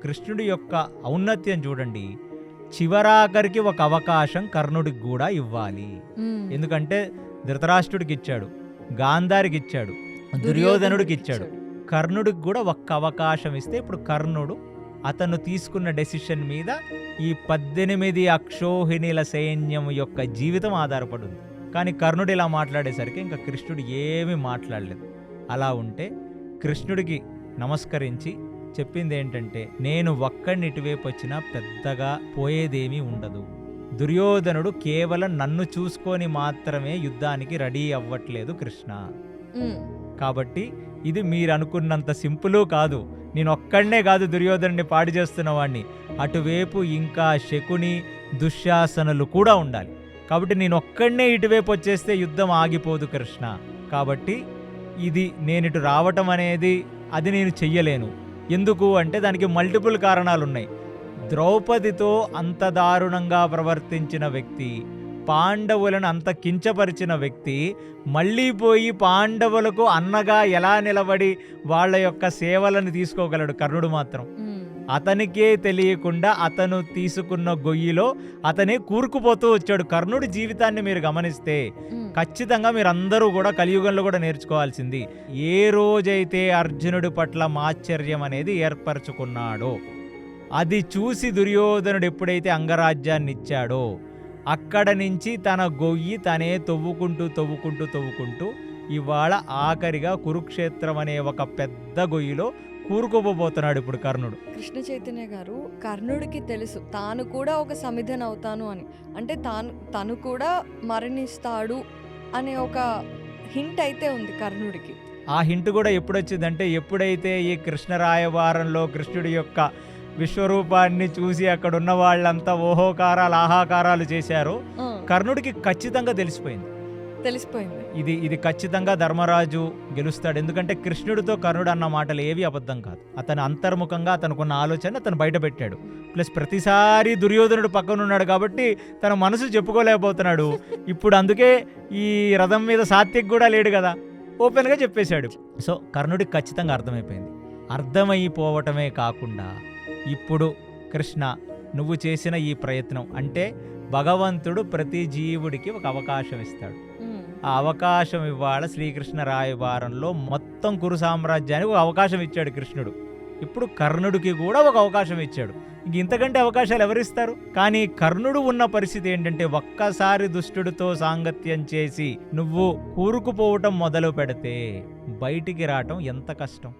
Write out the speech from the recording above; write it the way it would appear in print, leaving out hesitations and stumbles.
కృష్ణుడి యొక్క ఔన్నత్యం చూడండి. చివరాఖరికి ఒక అవకాశం కర్ణుడికి కూడా ఇవ్వాలి. ఎందుకంటే ధృతరాష్ట్రుడికి ఇచ్చాడు, గాంధారికి ఇచ్చాడు, దుర్యోధనుడికి ఇచ్చాడు. కర్ణుడికి కూడా ఒక్క అవకాశం ఇస్తే ఇప్పుడు కర్ణుడు అతను తీసుకున్న డెసిషన్ మీద ఈ 18 అక్షోహిణీల సైన్యం యొక్క జీవితం ఆధారపడింది. కానీ కర్ణుడు ఇలా మాట్లాడేసరికి ఇంకా కృష్ణుడు ఏమీ మాట్లాడలేదు. అలా ఉంటే కృష్ణుడికి నమస్కరించి చెప్పింది ఏంటంటే, నేను ఒక్కడిని ఇటువైపు వచ్చినా పెద్దగా పోయేదేమీ ఉండదు. దుర్యోధనుడు కేవలం నన్ను చూసుకొని మాత్రమే యుద్ధానికి రెడీ అవ్వట్లేదు కృష్ణ. కాబట్టి ఇది మీరు అనుకున్నంత సింపుల్ కాదు. నేను ఒక్కడనే కాదు దుర్యోధనుడిని పాడు చేస్తున్న వాడిని, అటువైపు ఇంకా శకుని దుశ్శాసనులు కూడా ఉండాలి. కాబట్టి నేను ఒక్కడనే ఇటువైపు వచ్చేస్తే యుద్ధం ఆగిపోదు కృష్ణ. కాబట్టి ఇది నేను ఇటు రావటం అనేది అది నేను చెయ్యలేను. ఎందుకు అంటే దానికి మల్టిపుల్ కారణాలున్నాయి. ద్రౌపదితో అంత దారుణంగా ప్రవర్తించిన వ్యక్తి, పాండవులను అంత కించపరిచిన వ్యక్తి మళ్ళీ పోయి పాండవులకు అన్నగా ఎలా నిలబడి వాళ్ళ యొక్క సేవలను తీసుకోగలడు? కర్ణుడు మాత్రం అతనికే తెలియకుండా అతను తీసుకున్న గొయ్యిలో అతనే కూరుకుపోతూ వచ్చాడు. కర్ణుడి జీవితాన్ని మీరు గమనిస్తే ఖచ్చితంగా మీరందరూ కూడా కలియుగంలో కూడా నేర్చుకోవాల్సింది, ఏ రోజైతే అర్జునుడి పట్ల మాత్సర్యం అనేది ఏర్పరచుకున్నాడో, అది చూసి దుర్యోధనుడు ఎప్పుడైతే అంగరాజ్యాన్ని ఇచ్చాడో అక్కడ నుంచి తన గొయ్యి తనే తవ్వుకుంటూ ఇవాళ ఆఖరిగా కురుక్షేత్రం అనే ఒక పెద్ద గొయ్యిలో కూరుకోబోతున్నాడు ఇప్పుడు కర్ణుడు. కృష్ణ చైతన్య గారు, కర్ణుడికి తెలుసు తాను కూడా ఒక సమిధన్ అవుతాను అని. అంటే తను కూడా మరణిస్తాడు అనే ఒక హింట్ అయితే ఉంది కర్ణుడికి. ఆ హింట్ కూడా ఎప్పుడు వచ్చిందంటే, ఎప్పుడైతే ఈ కృష్ణరాయవారంలో కృష్ణుడి యొక్క విశ్వరూపాన్ని చూసి అక్కడ ఉన్న వాళ్ళంతా ఓహోకారాలు ఆహాకారాలు చేశారో కర్ణుడికి ఖచ్చితంగా తెలిసిపోయింది. ఇది ఖచ్చితంగా ధర్మరాజు గెలుస్తాడు. ఎందుకంటే కృష్ణుడితో కర్ణుడు అన్న మాటలు ఏవి అబద్ధం కాదు. అతను అంతర్ముఖంగా తనకున్న ఆలోచన అతను బయట పెట్టాడు. ప్లస్ ప్రతిసారి దుర్యోధనుడు పక్కన ఉన్నాడు కాబట్టి తన మనసు చెప్పుకోలేకపోతున్నాడు. ఇప్పుడు అందుకే ఈ రథం మీద సాత్విక్ కూడా లేడు కదా, ఓపెన్గా చెప్పేశాడు. సో కర్ణుడికి ఖచ్చితంగా అర్థమైపోయింది. అర్థమైపోవటమే కాకుండా ఇప్పుడు కృష్ణ నువ్వు చేసిన ఈ ప్రయత్నం అంటే భగవంతుడు ప్రతి జీవుడికి ఒక అవకాశం ఇస్తాడు. ఆ అవకాశం ఇవాళ శ్రీకృష్ణ రాయబారంలో మొత్తం కురు సామ్రాజ్యానికి ఒక అవకాశం ఇచ్చాడు కృష్ణుడు. ఇప్పుడు కర్ణుడికి కూడా ఒక అవకాశం ఇచ్చాడు. ఇంతకంటే అవకాశాలు ఎవరిస్తారు? కానీ కర్ణుడు ఉన్న పరిస్థితి ఏంటంటే, ఒక్కసారి దుష్టుడితో సాంగత్యం చేసి నువ్వు కూరుకుపోవటం మొదలు పెడితే బయటికి రావటం ఎంత కష్టం.